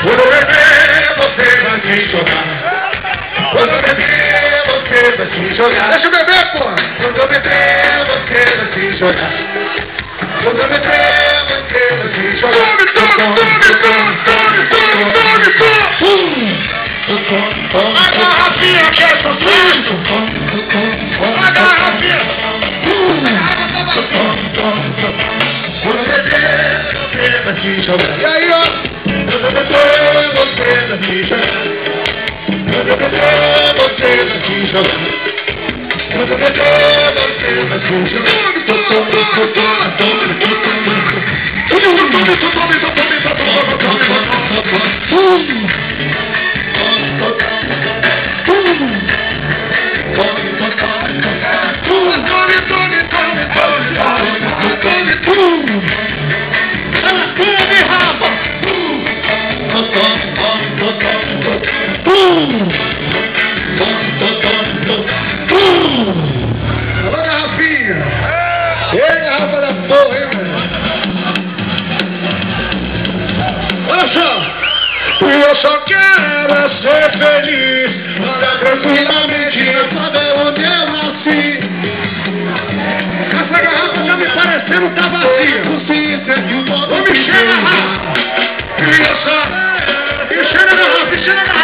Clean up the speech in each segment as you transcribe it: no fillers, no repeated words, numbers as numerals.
Quando beber, você vai se jogar. Quando beber, você vai se jogar. Deixa eu beber, porra! Quando beber, você vai se jogar. Quando beber, você vai se jogar. A garrafinha que é sucesso! A garrafinha! Quando beber, você vai se jogar. E aí, ó! Quando beber, você vai se jogar. Quando beber, você vai se jogar. Quando beber, você vai se jogar. Alô, garrafinha! Ei, garrafa da porra, hein, mano? Olha só! Eu só quero ser feliz, andar tranquilamente, saber onde eu nasci. Essa garrafa tá me parecendo tá vazia. Vou mexer na garrafa! Eu só... Mexer na garrafa, mexer na garrafa!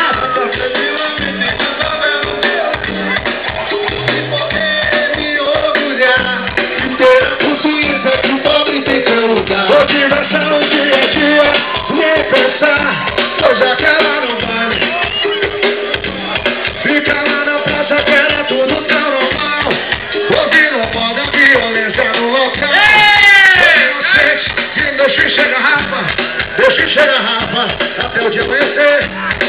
Vou diversão no dia a dia, nem pensar, pois é que ela não vai. Fica lá na praça que era tudo tão normal. Ouvindo o pó da violência no local. Inocente, deixa encher a garrafa, deixa encher a garrafa, até o dia amanhecer.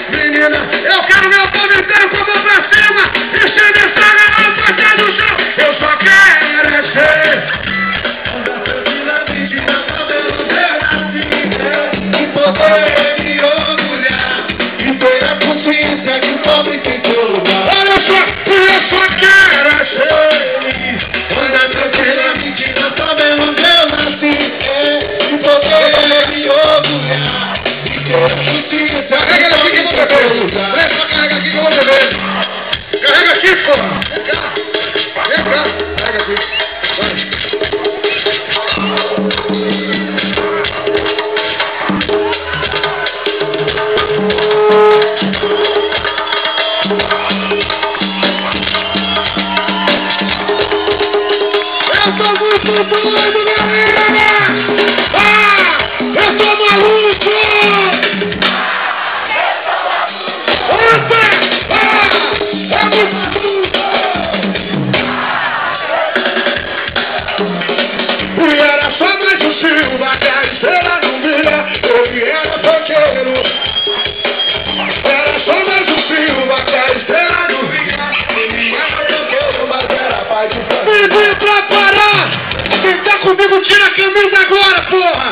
Menina, eu quero meu povo inteiro com a mão pra cima, enchendo essa garrafa até no chão. Eu só quero é ser. Poder me orgulhar e ter a consciência que o pobre tem seu lugar. Olha só, eu só quero ser feliz, andar tranquilamente, não saber onde eu nasci. E poder me orgulhar e ter a consciência. Carrega aqui que eu vou beber. Carrega aqui que eu vou beber. Carrega aqui, porra. Vem cá. Vem cá. Carrega aqui. Vai. Eu tô muito doido, galera! Eu tô maluco! Opa! É muito maluco! E era só mais um Silva que a estrela não brilha. Ele era banqueiro. Era só mais um Silva que a estrela não brilha. Ele era banqueiro, mas era pai de família. Pra parar! Quem tá comigo tira a camisa agora, porra!